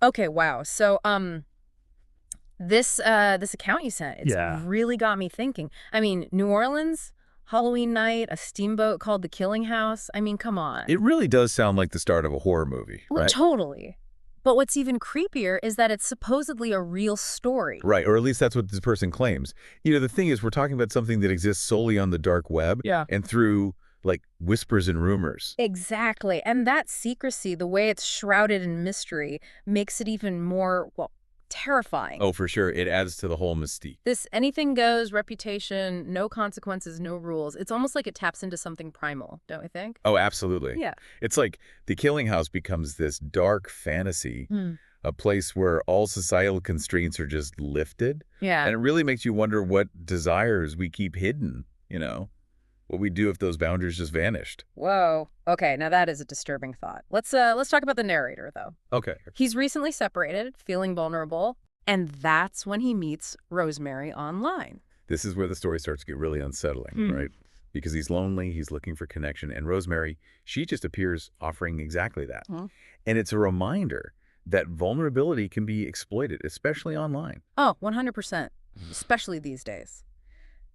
Okay, wow. So, this account you sent, it's Yeah. really got me thinking. I mean, New Orleans, Halloween night, a steamboat called the Killing House. I mean, come It on. really does sound like the start of a horror movie, Well, right? totally. But what's even creepier is that it's supposedly a real story. Right, or at least that's what this person claims. The thing is, we're talking about something that exists solely on the dark web Yeah. and through, like, whispers and rumors. Exactly. And that secrecy, the way it's shrouded in mystery, makes it even more, well, terrifying. Oh, for sure. It adds to the whole mystique. This anything goes reputation, no consequences, no rules. It's almost like it taps into something primal, don't you think? Oh, absolutely. Yeah. It's like the Killing House becomes this dark fantasy, Hmm. a place where all societal constraints are just lifted. Yeah. And it really makes you wonder what desires we keep hidden, what we do if those boundaries just vanished. Whoa. Okay, now that is a disturbing thought. Let's talk about the narrator though. Okay. He's recently separated, feeling vulnerable, and that's when he meets Rosemary online. This is where the story starts to get really unsettling, Hmm. right? Because he's lonely, he's looking for connection, and Rosemary, she just appears offering exactly that. Hmm. And it's a reminder that vulnerability can be exploited, especially online. Oh, 100%, especially these days.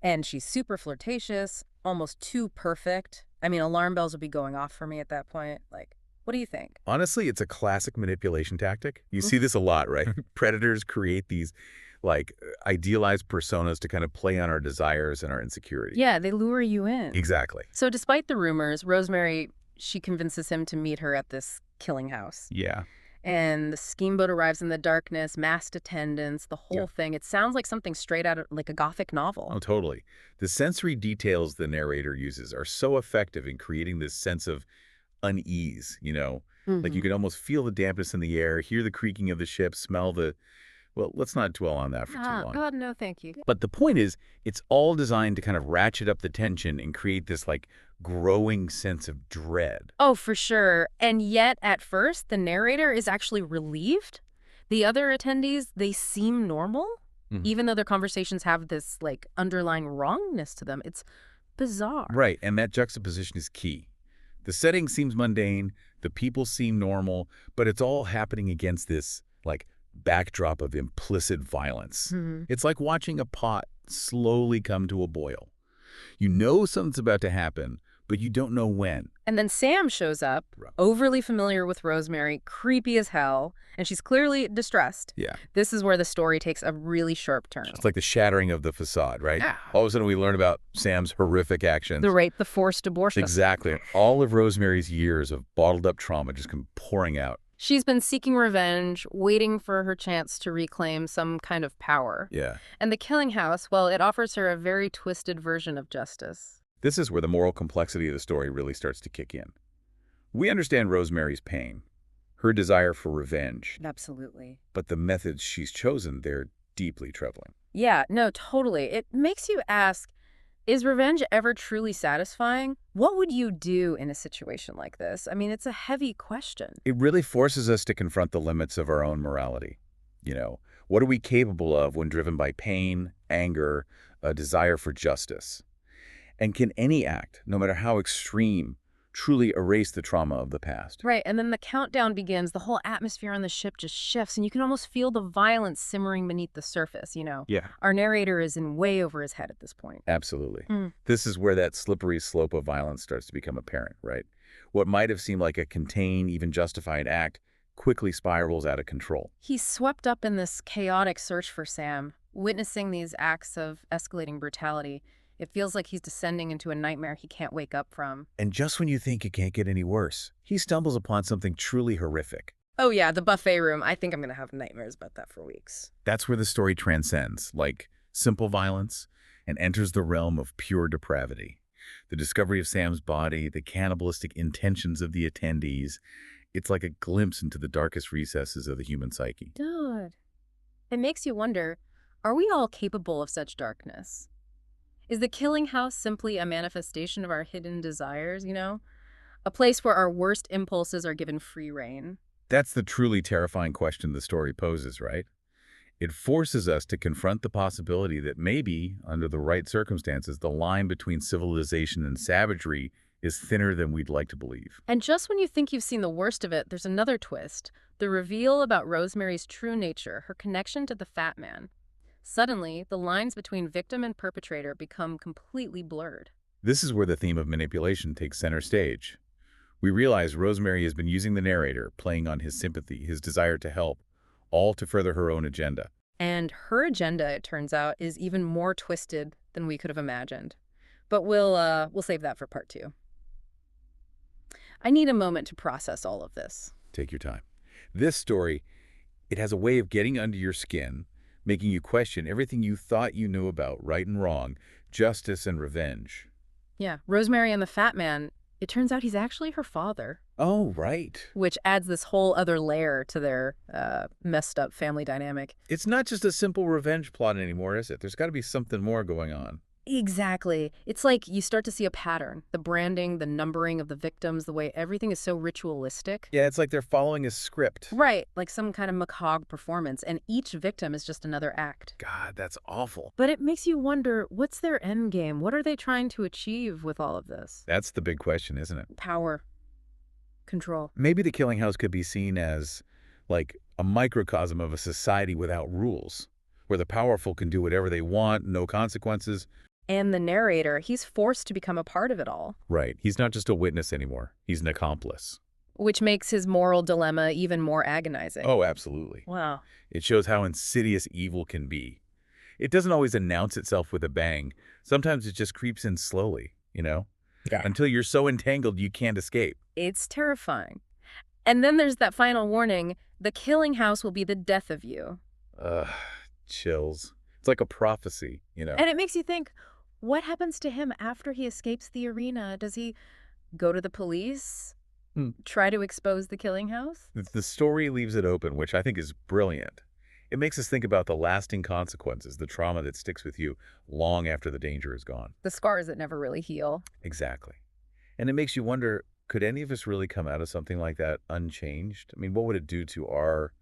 And she's super flirtatious, almost too perfect. I mean, alarm bells would be going off for me at that point. Like, what do you think? Honestly, it's a classic manipulation tactic. You Mm. see this a lot, right? Predators create these, like, idealized personas to kind of play on our desires and our insecurity. Yeah, they lure you in. Exactly. So despite the rumors, Rosemary, she convinces him to meet her at this killing house. Yeah. And the steamboat arrives in the darkness, masked attendants, the whole Yeah. thing. It sounds like something straight out of like a Gothic novel. Oh, totally. The sensory details the narrator uses are so effective in creating this sense of unease. Like you Mhm. could almost feel the dampness in the air, hear the creaking of the ship, smell the, well, let's not dwell on that for too long. God, no, thank you. But the point is, it's all designed to kind of ratchet up the tension and create this like growing sense of dread. Oh, for sure. And yet, at first, the narrator is actually relieved. The other attendees, they seem normal, Mhm. even though their conversations have this, like, underlying wrongness to them. It's bizarre. Right, and that juxtaposition is key. The setting seems mundane, the people seem normal, but it's all happening against this, like, backdrop of implicit violence. Mhm. It's like watching a pot slowly come to a boil. You know something's about to happen, but you don't know when. And then Sam shows up, Right. overly familiar with Rosemary, creepy as hell, and she's clearly distressed. Yeah. This is where the story takes a really sharp turn. It's like the shattering of the facade, right? Yeah. All of a sudden we learn about Sam's horrific actions. The rape, the forced abortion. Exactly. All of Rosemary's years of bottled up trauma just come pouring out. She's been seeking revenge, waiting for her chance to reclaim some kind of power. Yeah. And the Killing House, well, it offers her a very twisted version of justice. This is where the moral complexity of the story really starts to kick in. We understand Rosemary's pain, her desire for revenge, Absolutely. but the methods she's chosen, they're deeply troubling. Yeah, no, totally. It makes you ask, is revenge ever truly satisfying? What would you do in a situation like this? I mean, it's a heavy question. It really forces us to confront the limits of our own morality. What are we capable of when driven by pain, anger, a desire for justice? And can any act, no matter how extreme, truly erase the trauma of the past? Right, and then the countdown begins. The whole atmosphere on the ship just shifts, and you can almost feel the violence simmering beneath the surface. Yeah. Our narrator is in way over his head at this point. Absolutely. Mm. This is where that slippery slope of violence starts to become apparent, right? What might have seemed like a contained, even justified act quickly spirals out of control. He's swept up in this chaotic search for Sam, witnessing these acts of escalating brutality. It feels like he's descending into a nightmare he can't wake up from. And just when you think it can't get any worse, he stumbles upon something truly horrific. Oh yeah, the buffet room. I think I'm going to have nightmares about that for weeks. That's where the story transcends, like simple violence, and enters the realm of pure depravity. The discovery of Sam's body, the cannibalistic intentions of the attendees, it's like a glimpse into the darkest recesses of the human psyche. Dude. It makes you wonder, are we all capable of such darkness? Is the Killing House simply a manifestation of our hidden desires? A place where our worst impulses are given free rein? That's the truly terrifying question the story poses, right? It forces us to confront the possibility that maybe, under the right circumstances, the line between civilization and savagery is thinner than we'd like to believe. And just when you think you've seen the worst of it, there's another twist. The reveal about Rosemary's true nature, her connection to the fat man. Suddenly, the lines between victim and perpetrator become completely blurred. This is where the theme of manipulation takes center stage. We realize Rosemary has been using the narrator, playing on his sympathy, his desire to help, all to further her own agenda. And her agenda, it turns out, is even more twisted than we could have imagined. But we'll save that for part 2. I need a moment to process all of this. Take your time. This story, it has a way of getting under your skin, making you question everything you thought you knew about right and wrong, justice and revenge. Yeah, Rosemary and the fat man, it turns out he's actually her father, Oh, right. which adds this whole other layer to their messed up family dynamic. It's not just a simple revenge plot anymore, is it? There's got to be something more going on. Exactly. It's like you start to see a pattern. The branding, the numbering of the victims, the way everything is so ritualistic. Yeah, it's like they're following a script. Right, like some kind of macabre performance, and each victim is just another act. God, that's awful. But it makes you wonder, what's their end game? What are they trying to achieve with all of this? That's the big question, isn't it? Power. Control. Maybe the Killing House could be seen as, like, a microcosm of a society without rules, where the powerful can do whatever they want, no consequences. And the narrator, he's forced to become a part of it all, Right. He's not just a witness anymore. He's an accomplice. which makes his moral dilemma even more agonizing. Oh, absolutely. Wow. It shows how insidious evil can be. It doesn't always announce itself with a bang. Sometimes it just creeps in slowly, Yeah. until you're so entangled you can't escape. It's terrifying. And then there's that final warning, the killing house will be the death of you. Ugh, chills. It's like a prophecy. And it makes you think, what happens to him after he escapes the arena? Does he go to the police? Hmm. Try to expose the killing house? The story leaves it open, which I think is brilliant. It makes us think about the lasting consequences, the trauma that sticks with you long after the danger is gone. The scars that never really heal. Exactly. And it makes you wonder, could any of us really come out of something like that unchanged? I mean, what would it do to our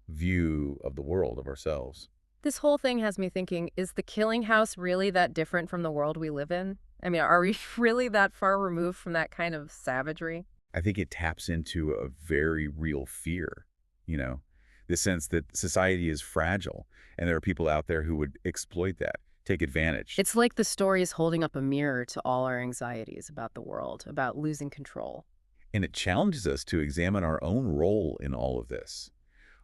view of the world, of ourselves? This whole thing has me thinking, is the killing house really that different from the world we live in? I mean, are we really that far removed from that kind of savagery? I think it taps into a very real fear, the sense that society is fragile and there are people out there who would exploit that, take advantage. It's like the story is holding up a mirror to all our anxieties about the world, about losing control. And it challenges us to examine our own role in all of this.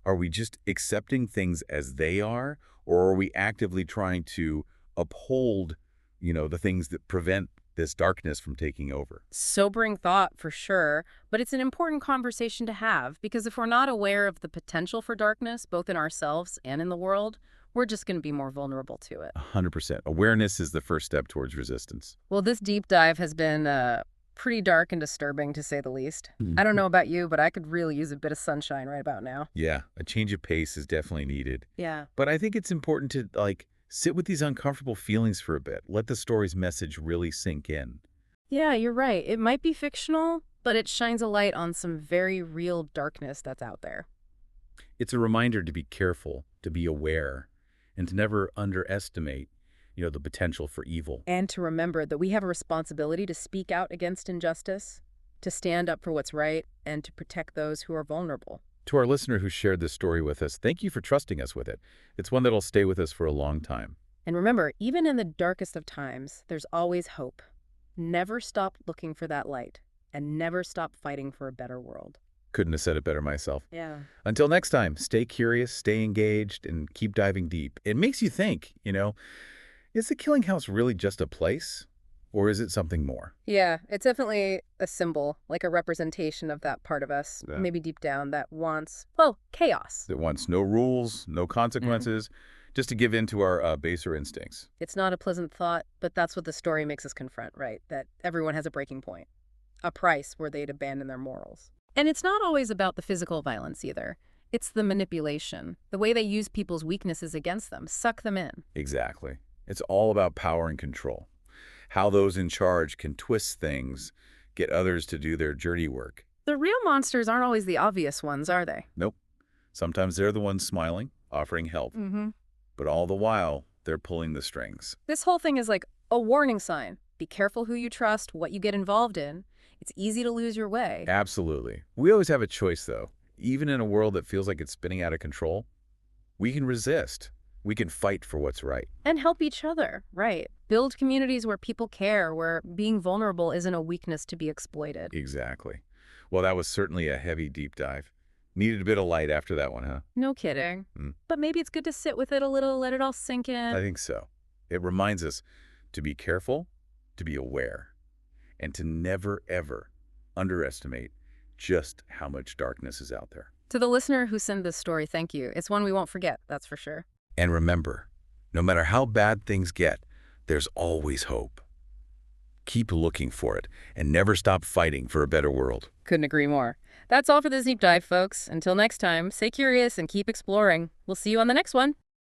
Are we just accepting things as they are, or are we actively trying to uphold, the things that prevent this darkness from taking over? Sobering thought for sure, but it's an important conversation to have because if we're not aware of the potential for darkness, both in ourselves and in the world, we're just going to be more vulnerable to it. 100%. Awareness is the first step towards resistance. Well, this deep dive has been pretty dark and disturbing, to say the least. I don't know about you, but I could really use a bit of sunshine right about now. Yeah, a change of pace is definitely needed. Yeah. But I think it's important to, sit with these uncomfortable feelings for a bit. Let the story's message really sink in. Yeah, you're right. It might be fictional, but it shines a light on some very real darkness that's out there. It's a reminder to be careful, to be aware, and to never underestimate, the potential for evil. And to remember that we have a responsibility to speak out against injustice, to stand up for what's right, and to protect those who are vulnerable. To our listener who shared this story with us, thank you for trusting us with it. It's one that'll stay with us for a long time. And remember, even in the darkest of times, there's always hope. Never stop looking for that light, and never stop fighting for a better world. Couldn't have said it better myself. Yeah. Until next time, stay curious, stay engaged, and keep diving deep. It makes you think, is the Killing House really just a place? Or is it something more? Yeah, it's definitely a symbol, like a representation of that part of us, Yeah. maybe deep down, that wants, well, chaos. That wants no rules, no consequences, just to give in to our baser instincts. It's not a pleasant thought, but that's what the story makes us confront, right? That everyone has a breaking point, a price where they'd abandon their morals. And it's not always about the physical violence either. It's the manipulation, the way they use people's weaknesses against them, suck them in. Exactly. It's all about power and control. How those in charge can twist things, get others to do their dirty work. The real monsters aren't always the obvious ones, are they? Nope. Sometimes they're the ones smiling, offering help. Mm-hmm. But all the while, they're pulling the strings. This whole thing is like a warning sign. Be careful who you trust, what you get involved in. It's easy to lose your way. Absolutely. We always have a choice, though. Even in a world that feels like it's spinning out of control, we can resist. We can fight for what's right. And help each other, right? Build communities where people care, where being vulnerable isn't a weakness to be exploited. Exactly. Well, that was certainly a heavy deep dive. Needed a bit of light after that one, huh? No kidding. Mm, But maybe it's good to sit with it a little, let it all sink I in. think so. It reminds us to be careful, to be aware, and to never, ever underestimate just how much darkness is out there. To the listener who sent this story, thank you. It's one we won't forget, that's for sure. And remember, no matter how bad things get, there's always hope. Keep looking for it and never stop fighting for a better world. Couldn't agree more. That's all for this deep dive, folks. Until next time, stay curious and keep exploring. We'll see you on the next one.